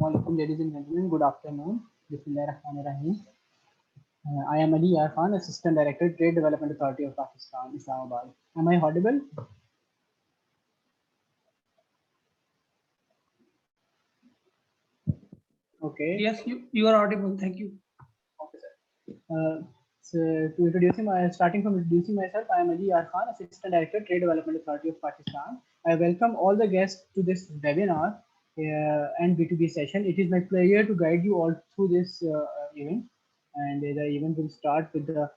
Assalamualaikum, ladies and gentlemen. Good afternoon. Bismillahirrahmanirrahim. I am Ali Khan, Assistant Director, Trade Development Authority of Pakistan, Islamabad. Am I audible? Okay. Yes, you are audible. Thank you. Okay, sir. So to introduce him, starting from introducing myself, I am Ali Khan, Assistant Director, Trade Development Authority of Pakistan. I welcome all the guests to this webinar and B2B session. It is my pleasure to guide you all through this event. And the event will start with the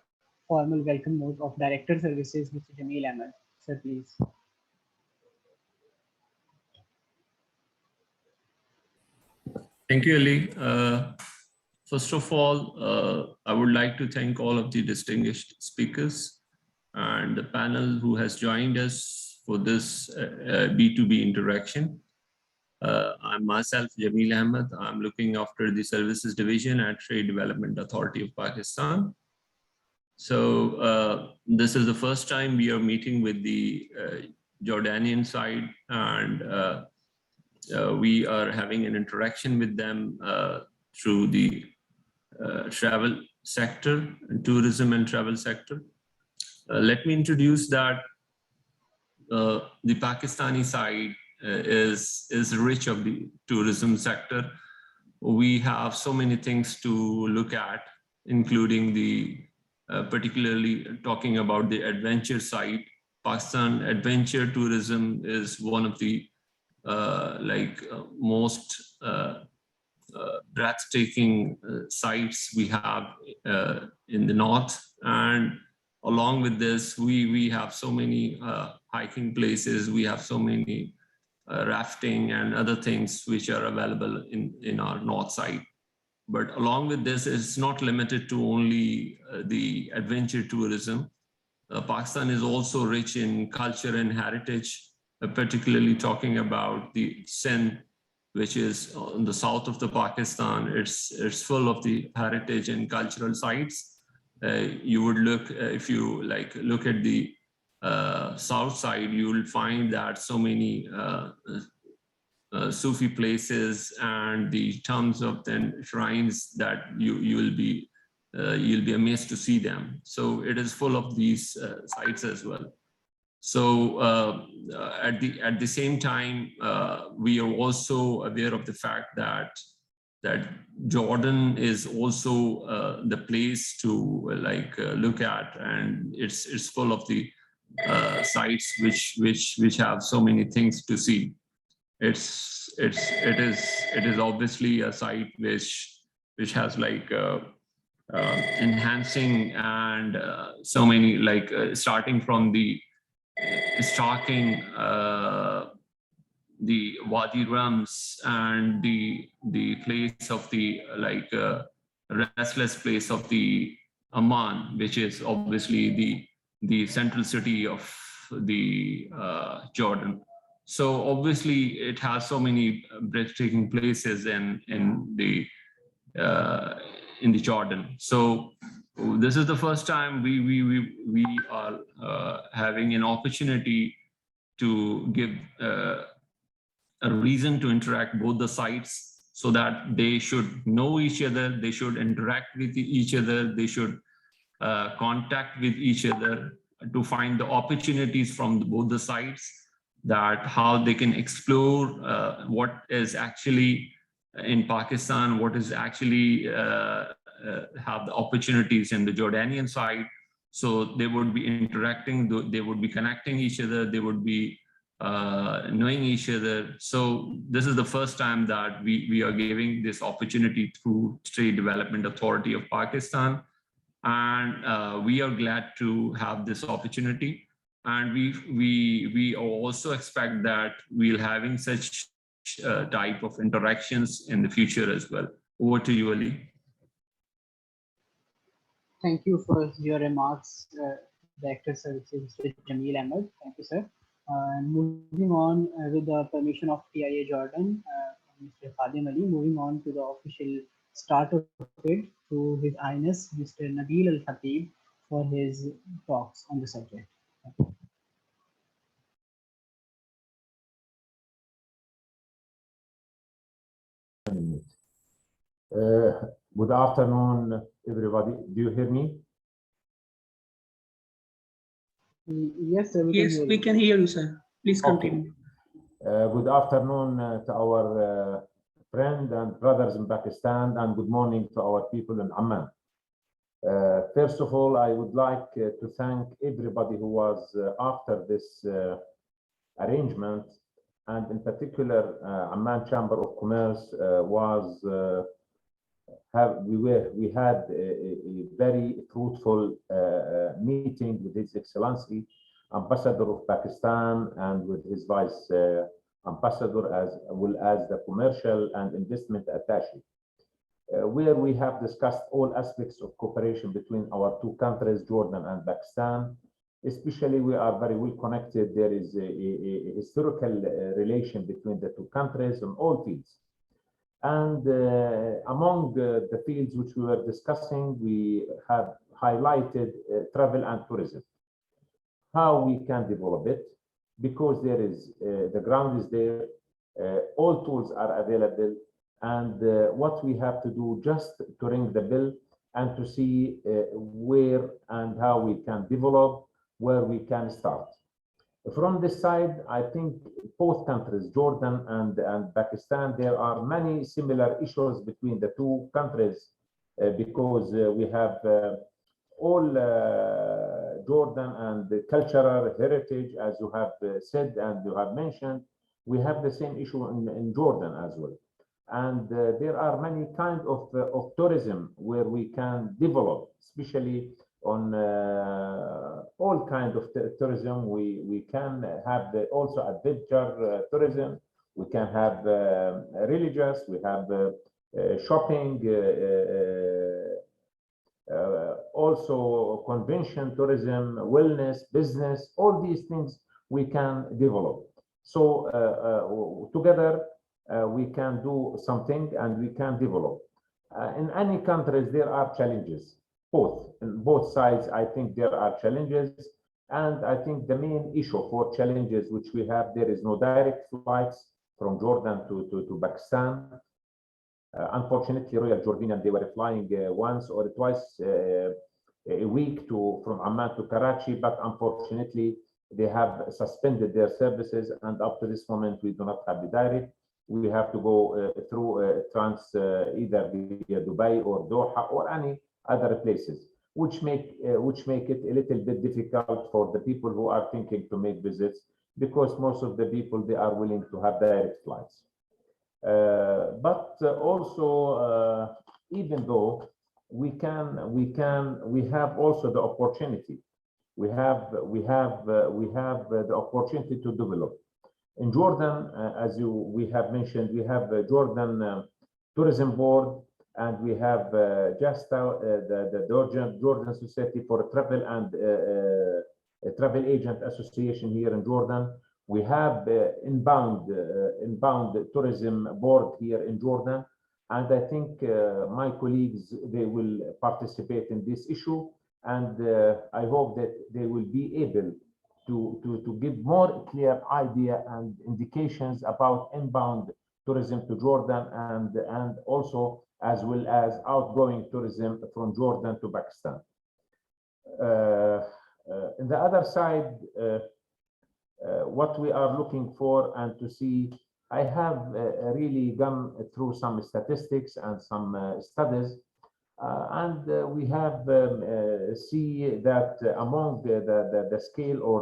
formal welcome note of Director Services, Mr. Jameel Ahmed. Sir, please. Thank you, Ali. First of all, I would like to thank all of the distinguished speakers and the panel who has joined us for this B2B interaction. I'm myself, Jameel Ahmed. I'm looking after the Services Division at Trade Development Authority of Pakistan. So this is the first time we are meeting with the Jordanian side, and we are having an interaction with them through the travel sector, and tourism and travel sector. Let me introduce that the Pakistani side is rich of the tourism sector. We have so many things to look at, including the particularly talking about the adventure side. Pakistan adventure tourism is one of the most breathtaking sites we have in the north, and along with this we have so many hiking places, we have so many rafting and other things which are available in our north side. But along with this, it's not limited to only the adventure tourism. Pakistan is also rich in culture and heritage, particularly talking about the Sindh, which is on the south of the Pakistan. It's full of the heritage and cultural sites. You would look, if you look at the south side, you will find that so many Sufi places and the tons of then shrines that you'll be amazed to see them. So it is full of these sites as well. So at the same time, we are also aware of the fact that Jordan is also the place to look at, and it's full of the sites which have so many things to see. It is obviously a site which has enhancing and so many starting from the stalking the Wadi Rams and the place of the restless place of the Amman, which is obviously the central city of the Jordan. So obviously it has so many breathtaking places in the Jordan. So this is the first time we are having an opportunity to give a reason to interact both the sites, so that they should know each other, they should interact with each other, they should contact with each other to find the opportunities from both the sides, that how they can explore what is actually in Pakistan, what is actually have the opportunities in the Jordanian side. So they would be interacting, they would be connecting each other, they would be knowing each other. So this is the first time that we are giving this opportunity through Trade Development Authority of Pakistan. And we are glad to have this opportunity. And we also expect that we'll having such type of interactions in the future as well. Over to you, Ali. Thank you for your remarks, Director Services, Mr. Jameel Ahmed. Thank you, sir. Moving on with the permission of TIA Jordan, Mr. Khadim Ali, moving on to the official start of it through His Highness, Mr. Nabil Al-Khatib, for his talks on the subject. Good afternoon, everybody. Do you hear me? Yes, sir, we can Yes, hear we you. can hear you, sir. Please continue. Good afternoon to our friend and brothers in Pakistan, and good morning to our people in Amman. First of all, I would like to thank everybody who was after this arrangement, and in particular, Amman Chamber of Commerce we had a very fruitful meeting with His Excellency Ambassador of Pakistan and with his Vice Ambassador, as well as the Commercial and Investment Attaché, where we have discussed all aspects of cooperation between our two countries, Jordan and Pakistan. Especially, we are very well connected. There is a historical relation between the two countries on all fields. And among the fields which we were discussing, we have highlighted travel and tourism, how we can develop it, because there is the ground is there, all tools are available, and what we have to do just to ring the bell and to see where and how we can develop, where we can start. From this side, I think both countries, Jordan and Pakistan, there are many similar issues between the two countries because we have all Jordan and the cultural heritage, as you have said and you have mentioned. We have the same issue in Jordan as well. And there are many kinds of tourism where we can develop, especially on all kinds of tourism. We can have also adventure tourism. We can have religious, we have shopping, also convention tourism, wellness, business, all these things we can develop. So together we can do something and we can develop. In any countries, there are challenges. In both sides, I think there are challenges. And I think the main issue for challenges which we have, there is no direct flights from Jordan to Pakistan. Unfortunately, Royal Jordanian, they were flying once or twice a week from Amman to Karachi, but unfortunately, they have suspended their services. And up to this moment, we do not have the direct. We have to go through either via Dubai or Doha or any other places, which make it a little bit difficult for the people who are thinking to make visits, because most of the people, they are willing to have direct flights. But also, even though we have also the opportunity. We have the opportunity to develop. In Jordan, as we have mentioned, we have the Jordan Tourism Board, and we have just the Jordan Society for Travel and Travel Agent Association here in Jordan. We have inbound tourism board here in Jordan, and I think my colleagues, they will participate in this issue, and I hope that they will be able to give more clear idea and indications about inbound tourism to Jordan and also as well as outgoing tourism from Jordan to Pakistan. On the other side, what we are looking for and to see, I have really gone through some statistics and some studies, and we have see that among the scale or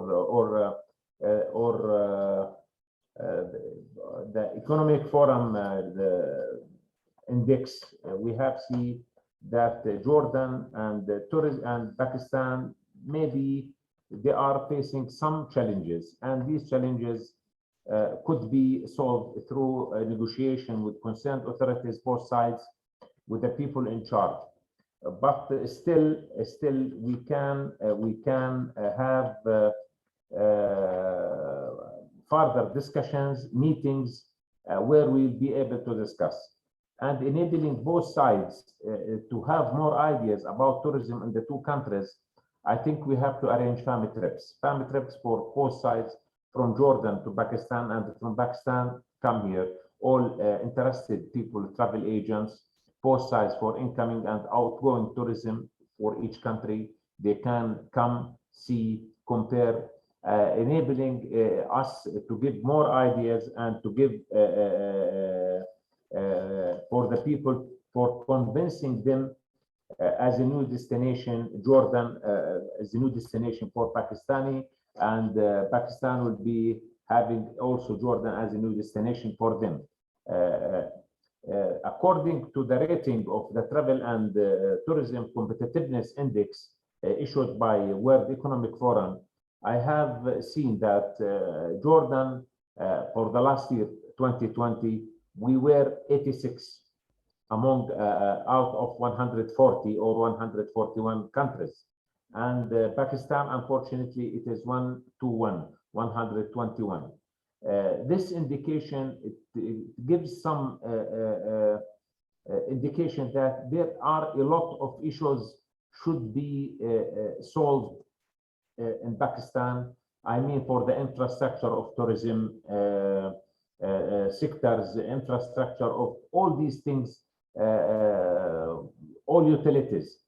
the economic forum the index, we have seen that Jordan and tourism and Pakistan, maybe they are facing some challenges, and these challenges could be solved through a negotiation with concerned authorities, both sides, with the people in charge. But still we can have further discussions, meetings where we'll be able to discuss, and enabling both sides to have more ideas about tourism in the two countries. I think we have to arrange family trips for both sides, from Jordan to Pakistan and from Pakistan come here, all interested people, travel agents, both sides, for incoming and outgoing tourism for each country. They can come, see, compare, enabling us to give more ideas and to give for the people, for convincing them as a new destination. Jordan is a new destination for Pakistani, and Pakistan will be having also Jordan as a new destination for them. According to the rating of the Travel and Tourism Competitiveness Index issued by World Economic Forum, I have seen that Jordan, for the last year, 2020, we were 86 among out of 140 or 141 countries. And Pakistan, unfortunately, it is 121. This indication, it gives some indication that there are a lot of issues should be solved in Pakistan. I mean, for the infrastructure of tourism sectors, the infrastructure of all these things, all utilities.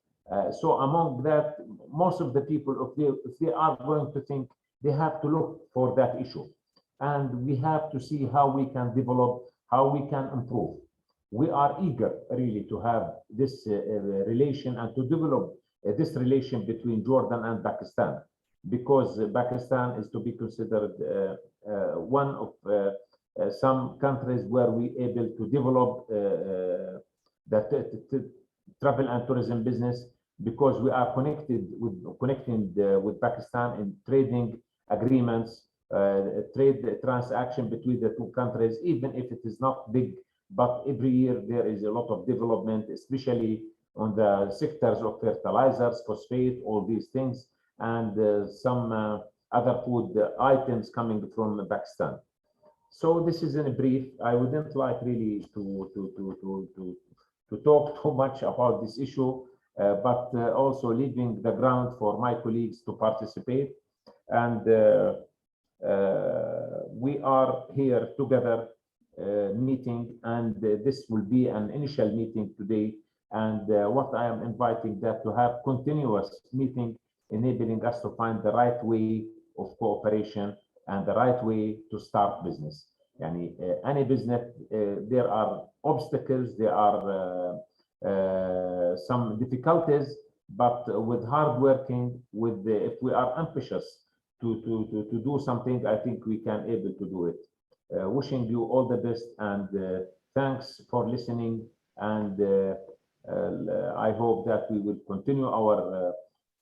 So among that, most of the people, if they are going to think, they have to look for that issue. And we have to see how we can develop, how we can improve. We are eager really to have this relation and to develop this relation between Jordan and Pakistan, because Pakistan is to be considered one of some countries where we able to develop the travel and tourism business, because we are connecting with Pakistan in trading agreements, trade transaction between the two countries, even if it is not big, but every year there is a lot of development, especially on the sectors of fertilizers, phosphate, all these things, and some other food items coming from Pakistan. So this is in a brief. I wouldn't like really to talk too much about this issue, but also leaving the ground for my colleagues to participate. And we are here together meeting, and this will be an initial meeting today. And what I am inviting that to have continuous meeting, enabling us to find the right way of cooperation and the right way to start business. Yani, any business, there are obstacles, there are some difficulties, but with hard working, with if we are ambitious to do something, I think we can able to do it. Wishing you all the best, and thanks for listening. And I hope that we will continue our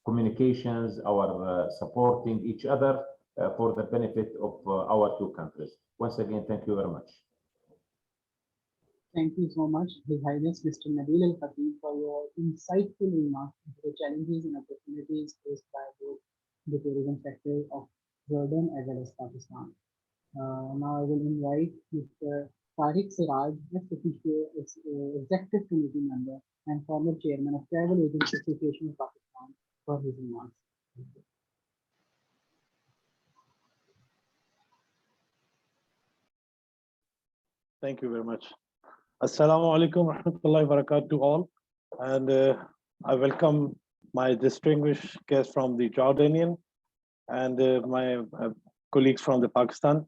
communications, our supporting each other for the benefit of our two countries. Once again, thank you very much. Thank you so much, His Highness Mr. Nabil Al Khatib, for your insightful remarks into the challenges and opportunities faced by both the tourism sector of Jordan as well as Pakistan. Now I will invite Mr. Tariq Siraj, Executive Committee member and former Chairman of Travel Agents Association of Pakistan, for his remarks. Thank you very much. Assalamu alaikum rahmatullahi wa barakatuh to all. And I welcome my distinguished guests from the Jordanian and my colleagues from the Pakistan.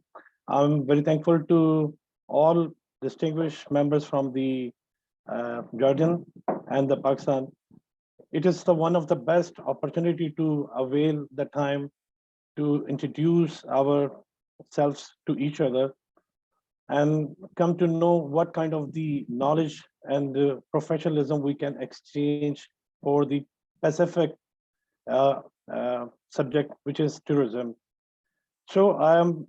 I'm very thankful to all distinguished members from the Jordan and the Pakistan. It is one of the best opportunity to avail the time to introduce ourselves to each other and come to know what kind of the knowledge and professionalism we can exchange for the specific subject, which is tourism. So I am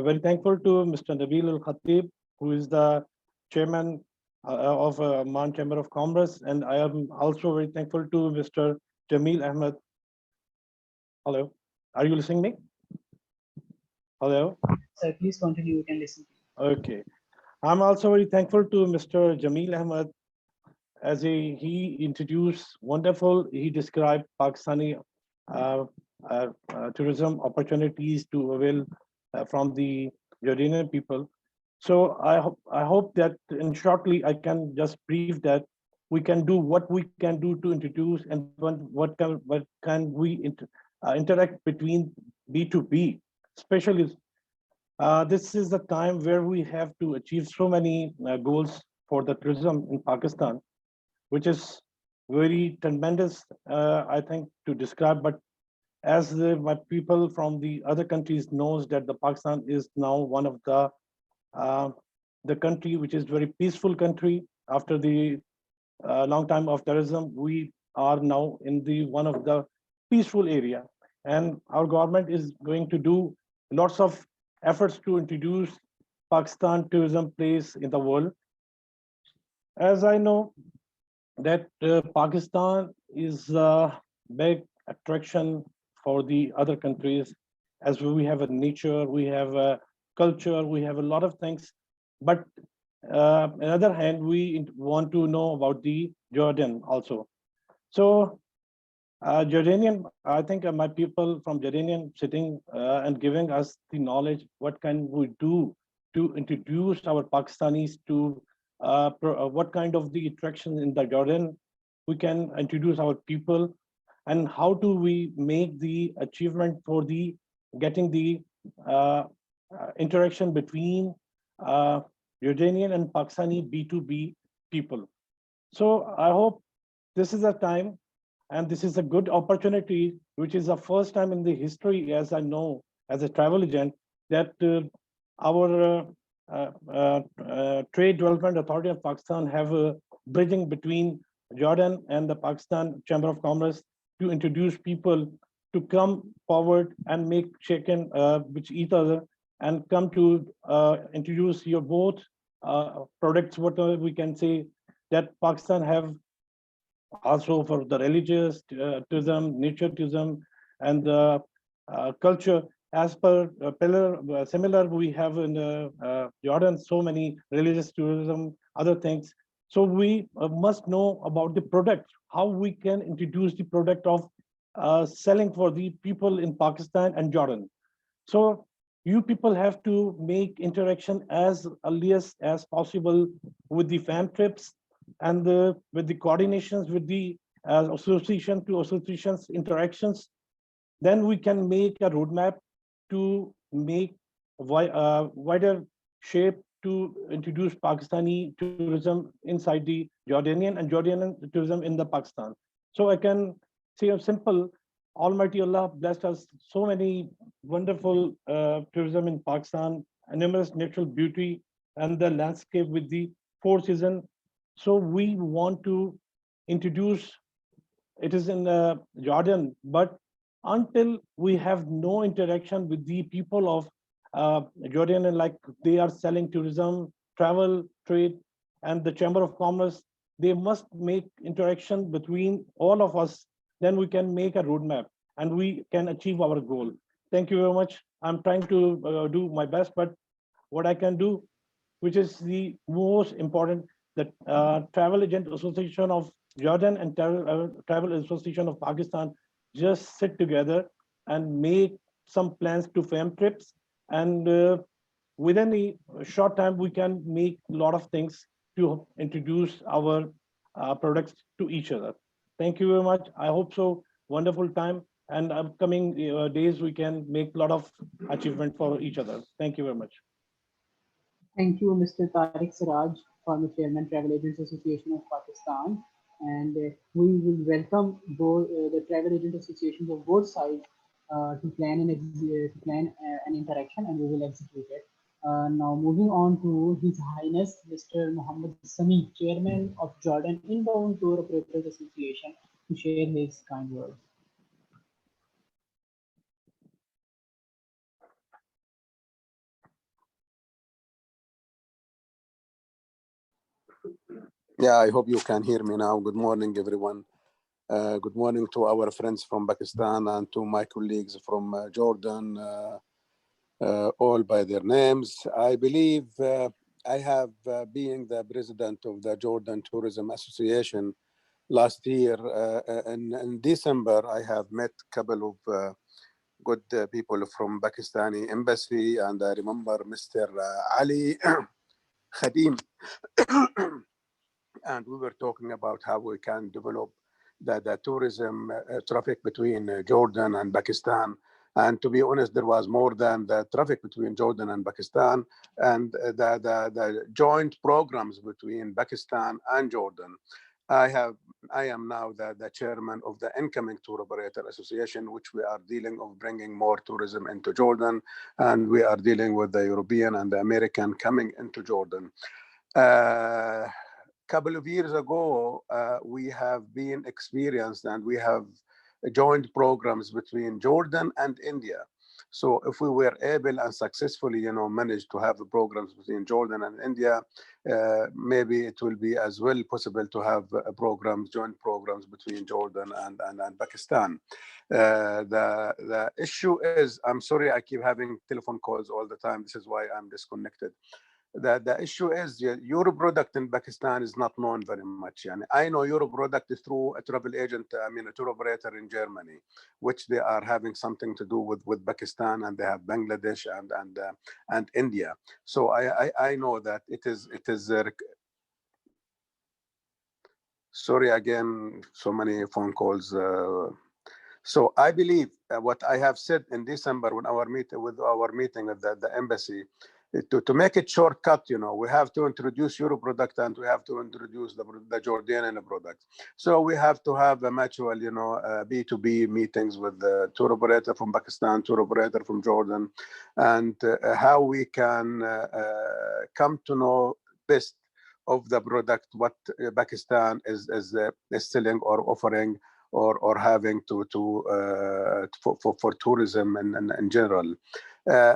very thankful to Mr. Nabil Al Khatib, who is the chairman of Amman Chamber of Commerce, and I am also very thankful to Mr. Jamil Ahmed. Hello, are you listening to me? Hello? Sir, please continue, you can listen. Okay. I'm also very thankful to Mr. Jamil Ahmed, as he introduced wonderful, he described Pakistani tourism opportunities to avail from the Jordanian people. So I hope that in shortly I can just brief that we can do, what we can do to introduce, and what can we interact between B2B, especially. This is the time where we have to achieve so many goals for the tourism in Pakistan, which is very tremendous, I think, to describe. But as my people from the other countries knows that the Pakistan is now one of uh, the country which is very peaceful country. After the long time of terrorism, we are now in the one of the peaceful area, and our government is going to do lots of efforts to introduce Pakistan tourism place in the world. As I know that Pakistan is a big attraction for the other countries, as we have a nature, we have a culture, we have a lot of things. But on the other hand, we want to know about the Jordan also. So Jordanian, I think my people from Jordanian sitting and giving us the knowledge, what can we do to introduce our Pakistanis to what kind of the attraction in the Jordan we can introduce our people, and how do we make the achievement for the getting the interaction between Jordanian and Pakistani B2B people. So I hope this is a time, and this is a good opportunity, which is the first time in the history, as I know, as a travel agent, that our Trade Development Authority of Pakistan have a bridging between Jordan and the Pakistan Chamber of Commerce to introduce people to come forward and make check-in with each other, and come to introduce your both products, whatever we can say, that Pakistan have also for the religious tourism, nature tourism, and the culture. As per pillar, similar we have in Jordan, so many religious tourism, other things. So we must know about the product, how we can introduce the product of selling for the people in Pakistan and Jordan. So you people have to make interaction as earliest as possible with the fam trips, and with the coordinations with the association to associations interactions. Then we can make a roadmap to make wider shape to introduce Pakistani tourism inside the Jordanian and Jordanian tourism in the Pakistan. So I can say a simple, Almighty Allah blessed us so many wonderful tourism in Pakistan, and numerous natural beauty, and the landscape with the four seasons. So we want to introduce, it is in Jordan, but until we have no interaction with the people of Jordan, and like they are selling tourism, travel, trade, and the Chamber of Commerce, they must make interaction between all of us. Then we can make a roadmap and we can achieve our goal. Thank you very much. I'm trying to do my best, but what I can do, which is the most important, that Travel Agent Association of Jordan and Travel Association of Pakistan just sit together and make some plans to fam trips, and within a short time we can make a lot of things to introduce our products to each other. Thank you very much. I hope so. Wonderful time, and upcoming days we can make a lot of achievement for each other. Thank you very much. Thank you, Mr. Tariq Siraj, former chairman, Travel Agents Association of Pakistan. And we will welcome both the travel agent associations of both sides to plan an interaction, and we will execute it. Now, moving on to His Highness Mr. Muhammad Sami, Chairman of Jordan Inbound Tour Operators Association, to share his kind words. Yeah, I hope you can hear me now. Good morning, everyone. Good morning to our friends from Pakistan and to my colleagues from Jordan, all by their names. I believe I have been the president of the Jordan Tourism Association last year. In December, I have met a couple of good people from Pakistani embassy, and I remember Mr. Ali Khadim. and we were talking about how we can develop the tourism traffic between Jordan and Pakistan. And to be honest, there was more than the traffic between Jordan and Pakistan, and the joint programs between Pakistan and Jordan. I have I am now the chairman of the Incoming Tour Operator Association, which we are dealing of bringing more tourism into Jordan, and we are dealing with the European and the American coming into Jordan. Couple of years ago, we have been experienced and we have joined programs between Jordan and India. So if we were able and successfully, managed to have the programs between Jordan and India, maybe it will be as well possible to have programs, joint programs between Jordan and Pakistan. The issue is, I'm sorry, I keep having telephone calls all the time. This is why I'm disconnected. The issue is your product in Pakistan is not known very much. And I know your product is through a travel agent, a tour operator in Germany, which they are having something to do with Pakistan, and they have Bangladesh and India. So I know that it is. Sorry again, so many phone calls. So I believe what I have said in December when our meeting at the embassy, to make it shortcut, we have to introduce Euro product and we have to introduce the Jordanian product. So we have to have a mutual, B2B meetings with the tour operator from Pakistan, tour operator from Jordan, and how we can come to know best of the product, what Pakistan is selling or offering, or having for tourism in general.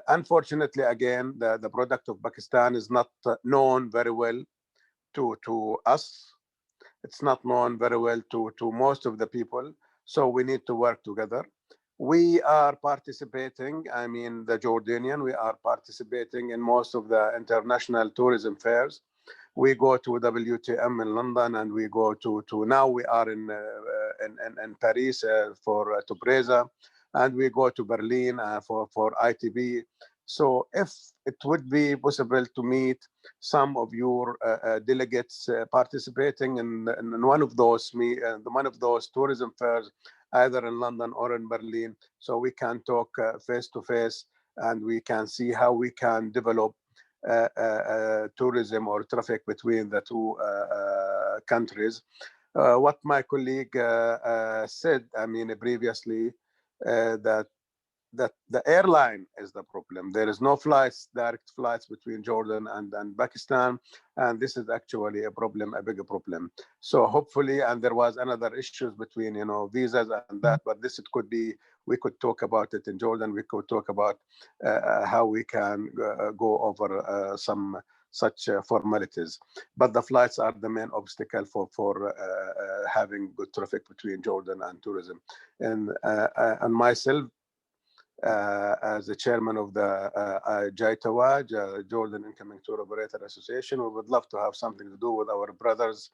Unfortunately, again, the product of Pakistan is not known very well to us. It's not known very well to most of the people. So we need to work together. We are participating, the Jordanian, we are participating in most of the international tourism fairs. We go to WTM in London, and we go to now we are in Paris for to Breza, and we go to Berlin for ITB. So if it would be possible to meet some of your delegates participating in one of those tourism fairs, either in London or in Berlin, so we can talk face to face, and we can see how we can develop tourism or traffic between the two countries. What my colleague said, previously, that the airline is the problem. There is no direct flights between Jordan and Pakistan, and this is actually a problem, a bigger problem. So hopefully, and there was another issues between visas and that, but this it could be. We could talk about it in Jordan. We could talk about how we can go over some such formalities. But the flights are the main obstacle for having good traffic between Jordan and tourism. And myself, as the chairman of the JITAWAJ, Jordan Incoming Tour Operator Association, we would love to have something to do with our brothers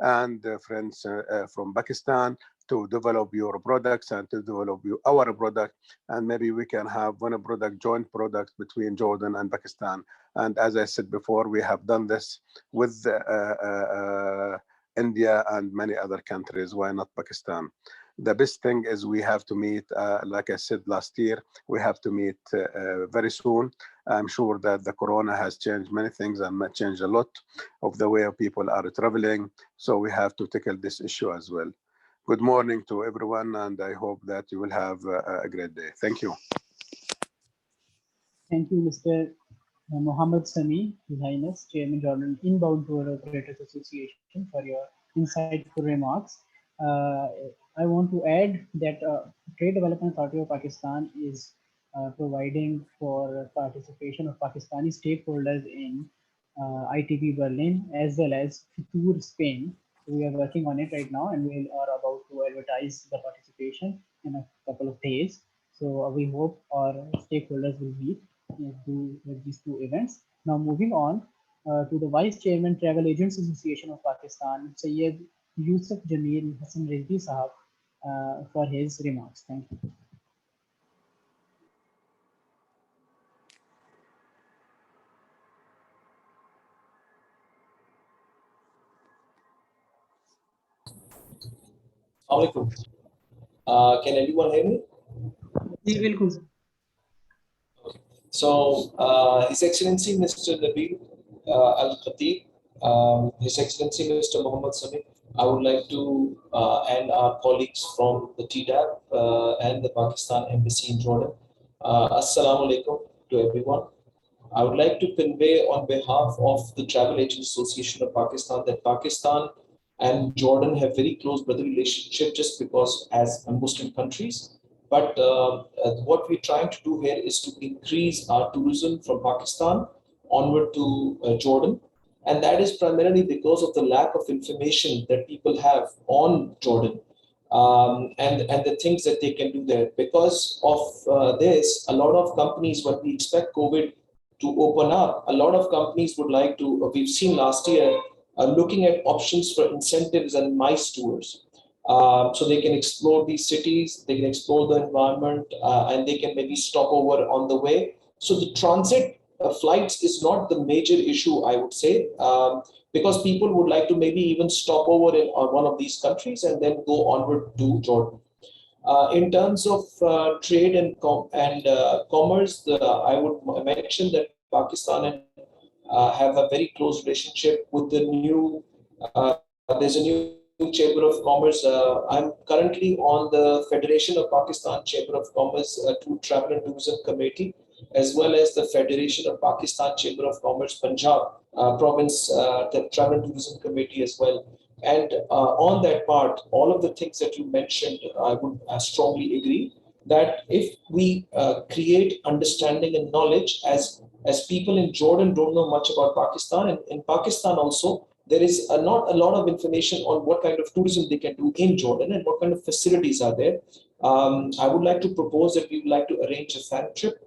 and friends from Pakistan to develop your products and to develop our product. And maybe we can have one product, joint product between Jordan and Pakistan. And as I said before, we have done this with India and many other countries. Why not Pakistan? The best thing is we have to meet, like I said last year, we have to meet very soon. I'm sure that the corona has changed many things and changed a lot of the way people are traveling. So we have to tackle this issue as well. Good morning to everyone, and I hope that you will have a great day. Thank you. Thank you, Mr. Mohammed Sami, His Highness, Chairman Jordan Inbound Tour Operators Association, for your insightful remarks. I want to add that Trade Development Authority of Pakistan is providing for participation of Pakistani stakeholders in ITB Berlin as well as Fitur Spain. We are working on it right now, and we are about to advertise the participation in a couple of days. So we hope our stakeholders will meet with these two events. Now moving on to the Vice Chairman Travel Agents Association of Pakistan, Sayyid Yusuf Jameel Hassan Rizvi Sahab, for his remarks. Thank you. Alaikum. Can everyone hear me? जी बिल्कुल So, His Excellency Mr. Nabil Al Khatib, His Excellency Mr. Mohammed Sami, I would like to and our colleagues from the TDAP and the Pakistan Embassy in Jordan. Assalamu alaikum to everyone. I would like to convey on behalf of the Travel Agent Association of Pakistan that Pakistan and Jordan have very close brotherly relationship just because as Muslim countries. But what we're trying to do here is to increase our tourism from Pakistan onward to Jordan. And that is primarily because of the lack of information that people have on Jordan and the things that they can do there. Because of this, a lot of companies, when we expect COVID to open up, a lot of companies would like to, we've seen last year, looking at options for incentives and MICE tours. So they can explore these cities, they can explore the environment, and they can maybe stop over on the way. So the transit flights is not the major issue, I would say, because people would like to maybe even stop over in one of these countries and then go onward to Jordan. In terms of trade and commerce, I would mention that Pakistan and have a very close relationship with the new. There's a new Chamber of Commerce. I'm currently on the Federation of Pakistan Chamber of Commerce to Travel and Tourism Committee, as well as the Federation of Pakistan Chamber of Commerce Punjab Province the Travel and Tourism Committee as well. And on that part, all of the things that you mentioned, I would strongly agree that if we create understanding and knowledge, as people in Jordan don't know much about Pakistan, and in Pakistan also, there is not a lot of information on what kind of tourism they can do in Jordan and what kind of facilities are there. I would like to propose that we would like to arrange a fan trip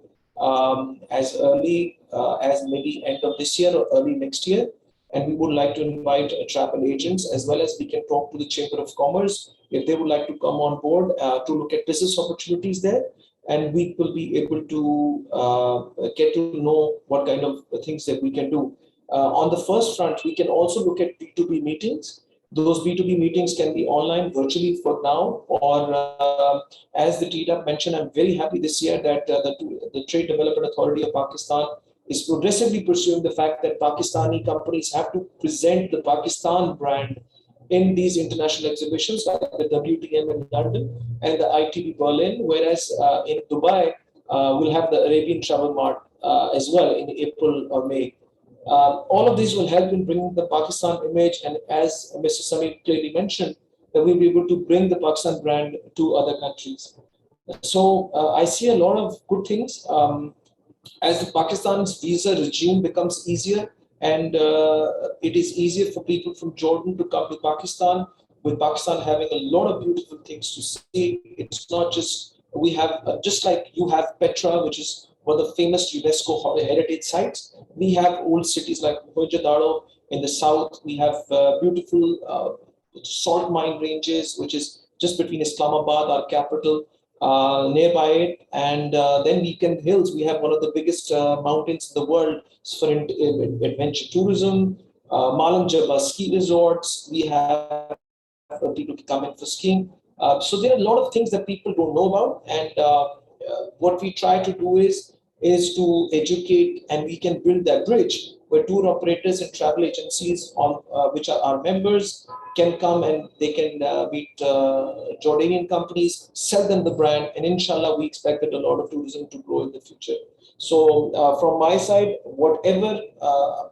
as early as maybe end of this year or early next year. And we would like to invite travel agents, as well as we can talk to the Chamber of Commerce if they would like to come on board to look at business opportunities there. And we will be able to get to know what kind of things that we can do. On the first front, we can also look at B2B meetings. Those B2B meetings can be online virtually for now, or as the TDAP mentioned, I'm very happy this year that the Trade Development Authority of Pakistan is progressively pursuing the fact that Pakistani companies have to present the Pakistan brand in these international exhibitions like the WTM in London and the ITB Berlin, whereas in Dubai, we'll have the Arabian Travel Mart as well in April or May. All of these will help in bringing the Pakistan image, and as Mr. Samir clearly mentioned, that we'll be able to bring the Pakistan brand to other countries. So I see a lot of good things. As the Pakistan's visa regime becomes easier and it is easier for people from Jordan to come to Pakistan, with Pakistan having a lot of beautiful things to see. It's not just, we have, just like you have Petra, which is one of the famous UNESCO heritage sites, we have old cities like Mohenjo-daro in the south. We have beautiful salt mine ranges, which is just between Islamabad, our capital, nearby it, and then Weekend Hills. We have one of the biggest mountains in the world for adventure tourism. Malam Jabba ski resorts. We have people come in for skiing. So there are a lot of things that people don't know about, and what we try to do is to educate, and we can build that bridge where tour operators and travel agencies on which are our members can come and they can meet Jordanian companies, sell them the brand, and inshallah we expect that a lot of tourism to grow in the future. So from my side, whatever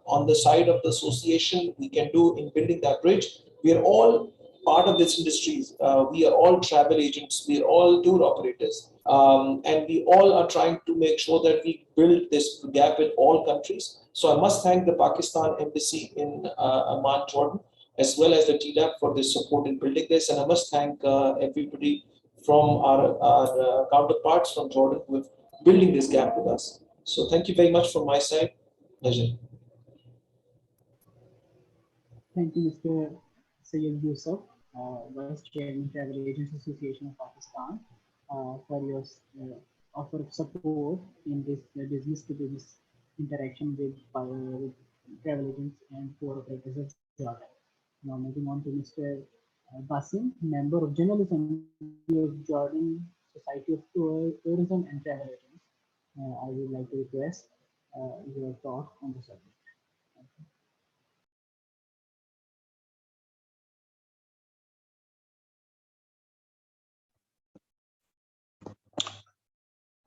on the side of the association we can do in building that bridge, we are all part of this industry. We are all travel agents, we are all tour operators, and we all are trying to make sure that we build this gap in all countries. So I must thank the Pakistan Embassy in Amman, Jordan, as well as the TDAP for their support in building this. And I must thank everybody from our counterparts from Jordan with building this gap with us. So thank you very much from my side. Najib. Thank you, Mr. Sayyid Yusuf, Vice Chairman, Travel Agents Association of Pakistan, for your offer of support in this business-to-business interaction with travel agents and tour operators of Jordan. Now, moving on to Mr. Basim, member of General Assembly of Jordan Society of Tourism and Travel Agents. I would like to request your thought on the subject.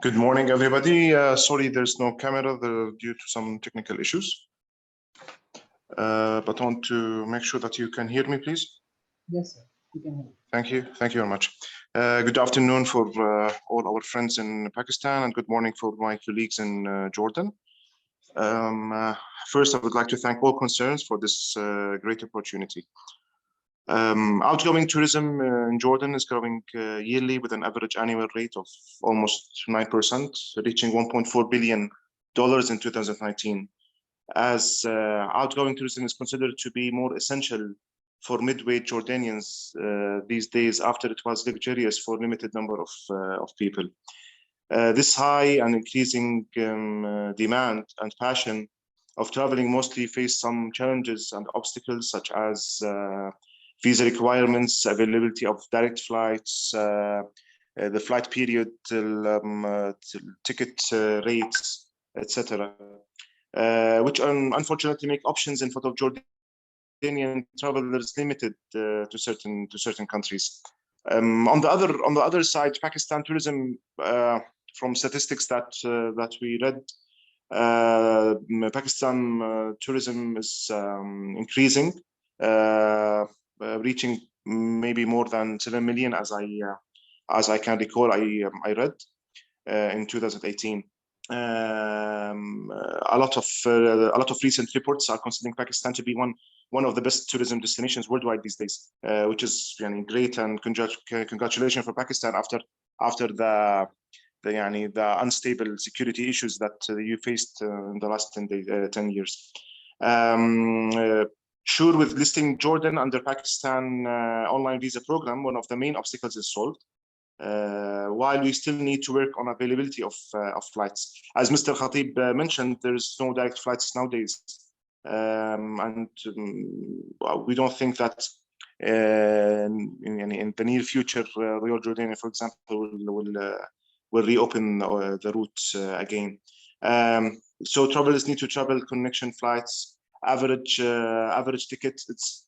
Good morning, everybody. Sorry, there's no camera due to some technical issues. But I want to make sure that you can hear me, please. Yes, sir. You can hear. Thank you. Thank you very much. Good afternoon for all our friends in Pakistan, and good morning for my colleagues in Jordan. First, I would like to thank all concerned for this great opportunity. Outgoing tourism in Jordan is growing yearly with an average annual rate of almost 9%, reaching $1.4 billion in 2019. As outgoing tourism is considered to be more essential for mid-weight Jordanians these days, after it was luxurious for a limited number of people. This high and increasing demand and passion of traveling mostly face some challenges and obstacles, such as visa requirements, availability of direct flights, the flight period, ticket rates, etc., which unfortunately make options in front of Jordanian travelers limited to certain countries. On the other side, Pakistan tourism, from statistics that we read, Pakistan tourism is increasing, reaching maybe more than 7 million, as I can recall. I read in 2018. A lot of recent reports are considering Pakistan to be one of the best tourism destinations worldwide these days, which is great, and congratulations for Pakistan after the unstable security issues that you faced in the last 10 years. Sure, with listing Jordan under Pakistan online visa program, one of the main obstacles is solved. While we still need to work on availability of flights. As Mr. Khatib mentioned, there's no direct flights nowadays. And we don't think that in the near future, Royal Jordania, for example, will reopen the route again. So travelers need to travel connection flights, average ticket. It's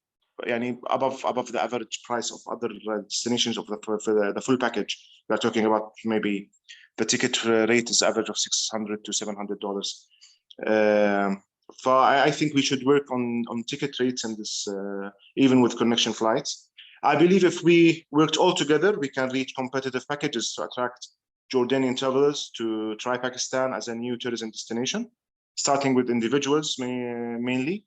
above the average price of other destinations for the full package. We are talking about maybe the ticket rate is average of $600 to $700. I think we should work on ticket rates and this, even with connection flights. I believe if we worked all together, we can reach competitive packages to attract Jordanian travelers to try Pakistan as a new tourism destination, starting with individuals mainly,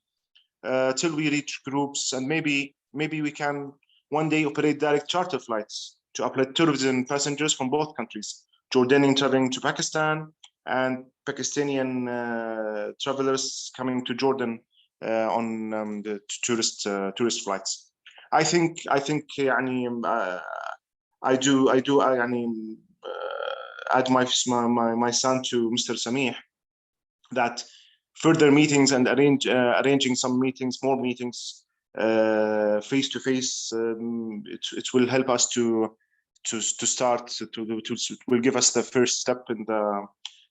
till we reach groups, and maybe we can one day operate direct charter flights to uplift tourism passengers from both countries, Jordanian traveling to Pakistan and Pakistani travelers coming to Jordan on the tourist flights. I think I do add my son to Mr. Samih that further meetings and arranging some meetings, more meetings face to face, it will help us to start will give us the first step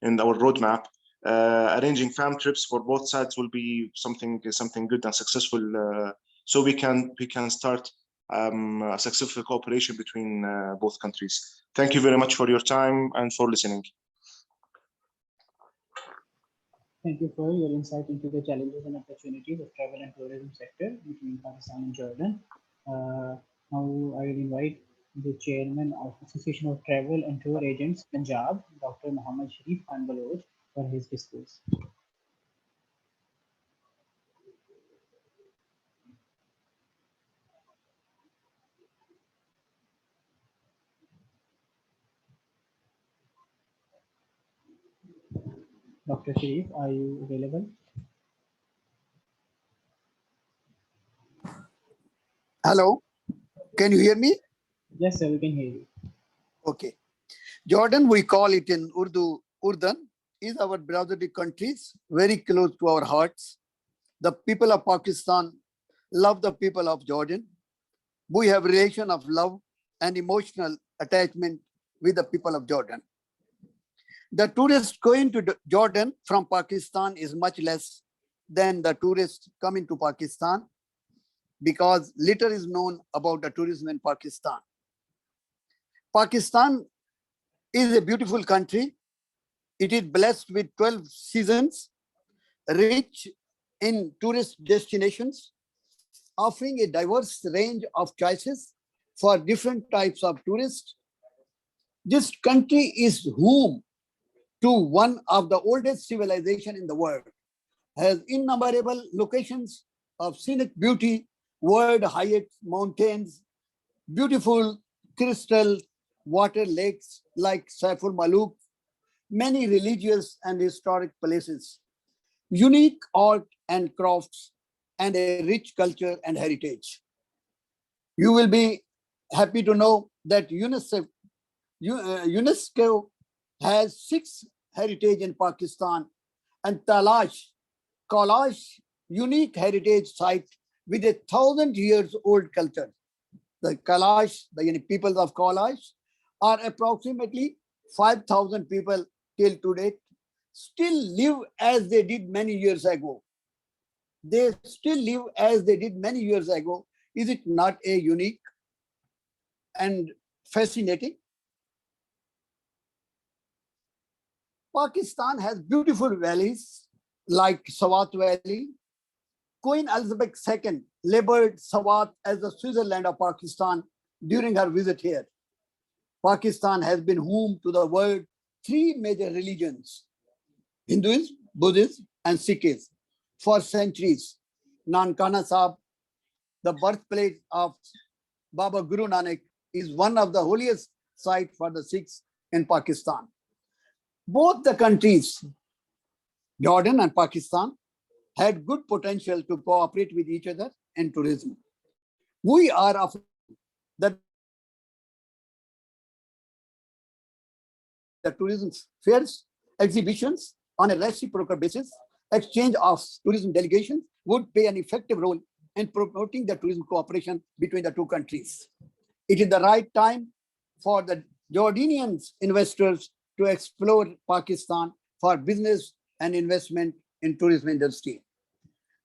in our roadmap. Arranging fam trips for both sides will be something good and successful, so we can start a successful cooperation between both countries. Thank you very much for your time and for listening. Thank you for your insight into the challenges and opportunities of travel and tourism sector between Pakistan and Jordan. Now I will invite the chairman of Association of Travel and Tour Agents, Punjab, Dr. Muhammad Sharif Khan Baloj, for his discourse. Dr. Sharif, are you available? Hello, can you hear me? Yes, sir, we can hear you. Okay. Jordan, we call it in Urdu, Urdan, is our brotherly countries, very close to our hearts. The people of Pakistan love the people of Jordan. We have relation of love and emotional attachment with the people of Jordan. The tourists going to Jordan from Pakistan is much less than the tourists coming to Pakistan, because little is known about the tourism in Pakistan. Pakistan is a beautiful country. It is blessed with 12 seasons, rich in tourist destinations, offering a diverse range of choices for different types of tourists. This country is home to one of the oldest civilizations in the world, has innumerable locations of scenic beauty, world heights, mountains, beautiful crystal water lakes like Saiful Maluk, many religious and historic places, unique art and crafts, and a rich culture and heritage. You will be happy to know that UNESCO has 6 heritage in Pakistan, and Kailash, unique heritage site with 1,000 years old culture. The Kailash, the people of Kailash, are approximately 5,000 people till today, still live as they did many years ago. They still live as they did many years ago. Is it not a unique and fascinating? Pakistan has beautiful valleys like Swat Valley. Queen Elizabeth II labeled Swat as the Switzerland of Pakistan during her visit here. Pakistan has been home to the world 3 major religions, Hinduism, Buddhism, and Sikhism, for centuries. Nankana Sahib, the birthplace of Baba Guru Nanak, is one of the holiest sites for the Sikhs in Pakistan. Both the countries, Jordan and Pakistan, had good potential to cooperate with each other in tourism. We are of the tourism fairs, exhibitions on a reciprocal basis. Exchange of tourism delegations would play an effective role in promoting the tourism cooperation between the 2 countries. It is the right time for the Jordanian investors to explore Pakistan for business and investment in tourism industry.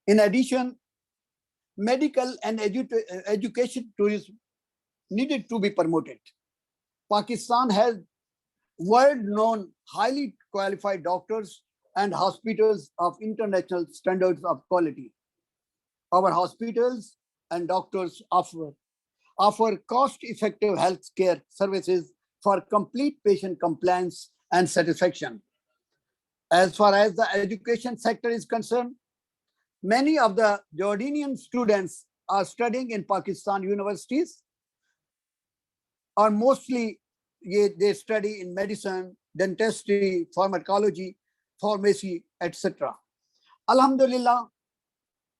In addition, medical and education tourism needed to be promoted. Pakistan has world-known, highly qualified doctors and hospitals of international standards of quality. Our hospitals and doctors offer cost-effective healthcare services for complete patient compliance and satisfaction. As far as the education sector is concerned, many of the Jordanian students are studying in Pakistan universities, or mostly they study in medicine, dentistry, pharmacology, pharmacy, etc. Alhamdulillah,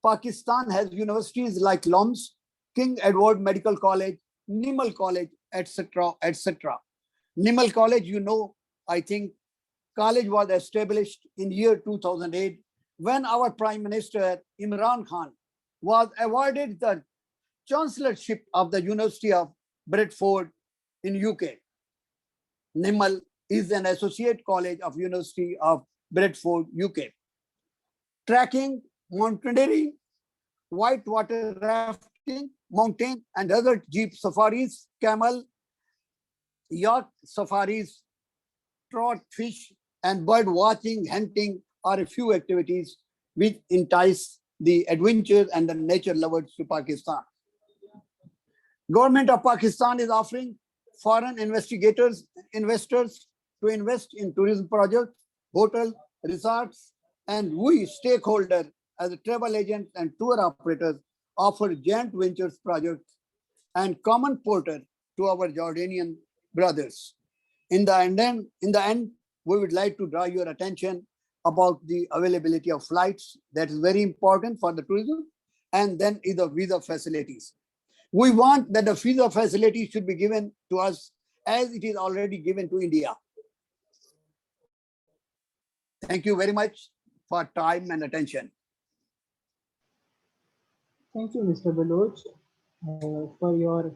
Pakistan has universities like LOMS, King Edward Medical College, Nimal College, etc., etc. Nimal College, you know, I think college was established in year 2008 when our Prime Minister Imran Khan was awarded the chancellorship of the University of Bradford in UK. Nimal is an associate college of University of Bradford, UK. Trekking, mountaineering, whitewater rafting, mountain and desert jeep safaris, camel, yacht safaris, trout fish, and bird watching, hunting are a few activities which entice the adventure and the nature lovers to Pakistan. Government of Pakistan is offering foreign investors to invest in tourism projects, hotels, resorts, and we stakeholders as a travel agent and tour operators offer joint ventures projects and common porter to our Jordanian brothers. In the end, we would like to draw your attention about the availability of flights. That is very important for the tourism, and then is the visa facilities. We want that the visa facility should be given to us as it is already given to India. Thank you very much for time and attention. Thank you, Mr. Baloch. for your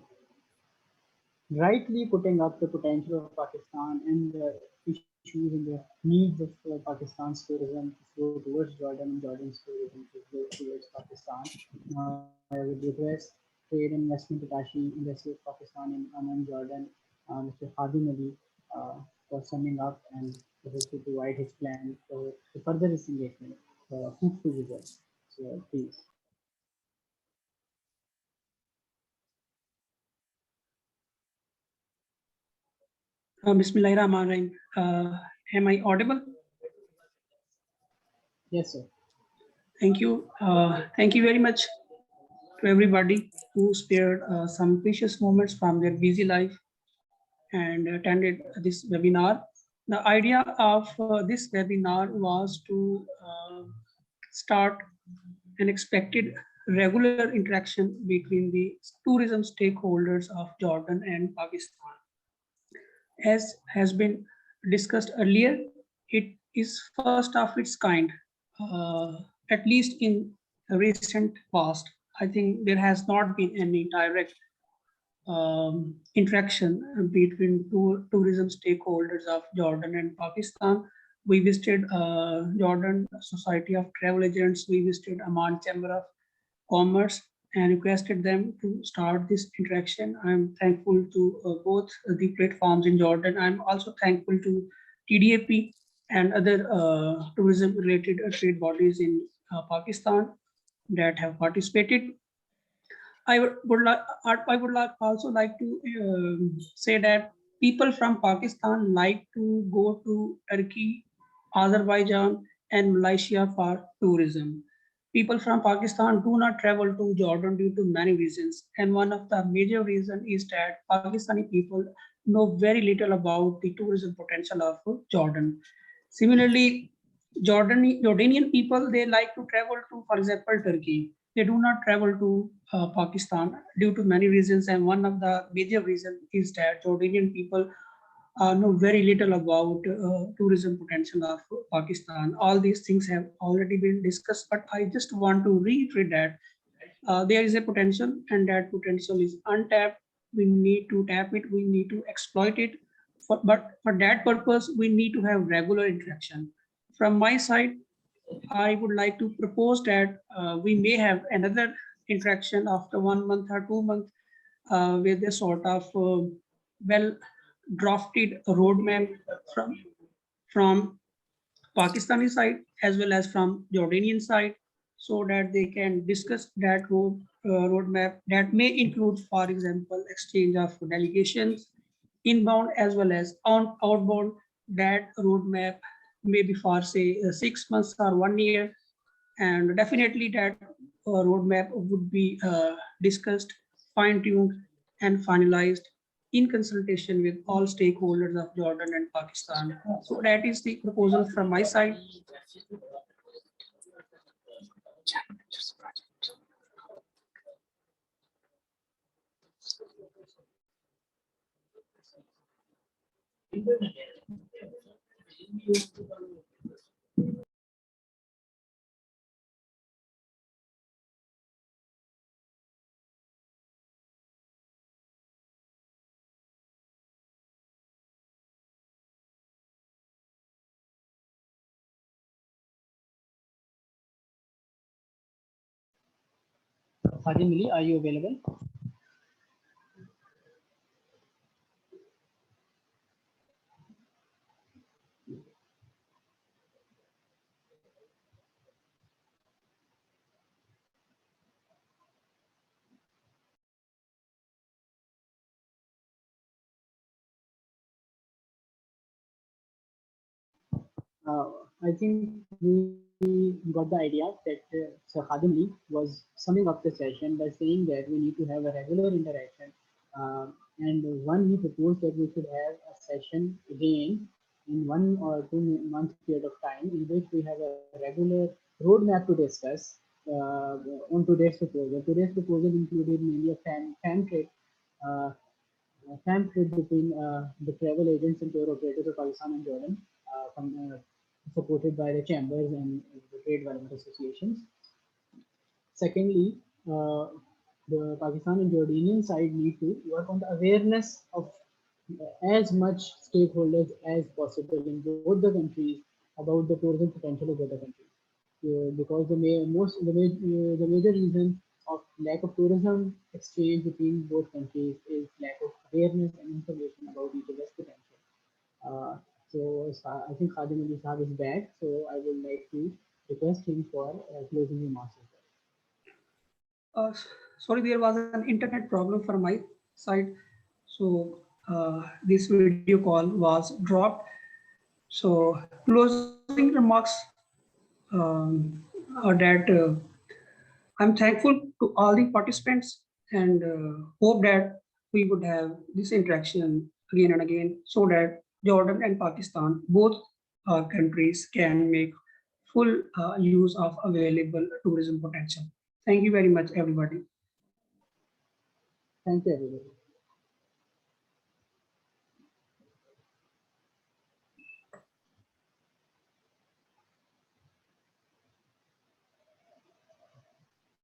rightly putting up the potential of Pakistan and the issues and the needs of Pakistan's tourism to flow towards Jordan and Jordan's tourism to flow towards Pakistan. Now, I would request Trade and Investment Attaché Embassy of Pakistan in Amman, Jordan, Mr. Khadim Ali, for summing up and to provide his plan for to further this engagement for fruitful results. So, please. Bismillahirrahmanirrahim. Am I audible? Yes, sir. Thank you. Thank you very much to everybody who spared some precious moments from their busy life and attended this webinar. The idea of this webinar was to start an expected regular interaction between the tourism stakeholders of Jordan and Pakistan. As has been discussed earlier, it is first of its kind, at least in the recent past. I think there has not been any direct interaction between tourism stakeholders of Jordan and Pakistan. We visited Jordan Society of Travel Agents, we visited Amman Chamber of Commerce and requested them to start this interaction. I'm thankful to both the platforms in Jordan. I'm also thankful to TDAP and other tourism related trade bodies in Pakistan that have participated. I would like also like to say that people from Pakistan like to go to Turkey, Azerbaijan, and Malaysia for tourism. People from Pakistan do not travel to Jordan due to many reasons, and one of the major reasons is that Pakistani people know very little about the tourism potential of Jordan. Similarly, Jordanian people, they like to travel to, for example, Turkey. They do not travel to Pakistan due to many reasons, and one of the major reasons is that Jordanian people know very little about tourism potential of Pakistan. All these things have already been discussed, but I just want to reiterate that there is a potential, and that potential is untapped. We need to tap it. We need to exploit it. But for that purpose, we need to have regular interaction. From my side, I would like to propose that we may have another interaction after 1 month or 2 months with a sort of well drafted roadmap from Pakistani side as well as from Jordanian side, so that they can discuss that roadmap that may include, for example, exchange of delegations, inbound as well as outbound. That roadmap may be for say 6 months or 1 year, and definitely that roadmap would be discussed, fine-tuned, and finalized in consultation with all stakeholders of Jordan and Pakistan. So that is the proposal from my side. Khadim Ali, are you available? I think we got the idea that Sir Khadim Ali was summing up the session by saying that we need to have a regular interaction. And one, he proposed that we should have a session again in 1 or 2 month period of time in which we have a regular roadmap to discuss on today's proposal. Today's proposal included mainly a fan trade uh, trade between the travel agents and tour operators of Pakistan and Jordan, supported by the chambers and the trade development associations. Secondly, the Pakistan and Jordanian side need to work on the awareness of as much stakeholders as possible in both the countries about the tourism potential of both the countries. Because the major reason of lack of tourism exchange between both countries is lack of awareness and information about each other's potential. I think Khadim Ali Sahab is back, so I would like to request him for closing remarks as well. Sorry, there was an internet problem from my side. So this video call was dropped. So closing remarks are that I'm thankful to all the participants and hope that we would have this interaction again and again so that Jordan and Pakistan, both countries, can make full use of available tourism potential. Thank you very much, everybody. Thank you, everybody.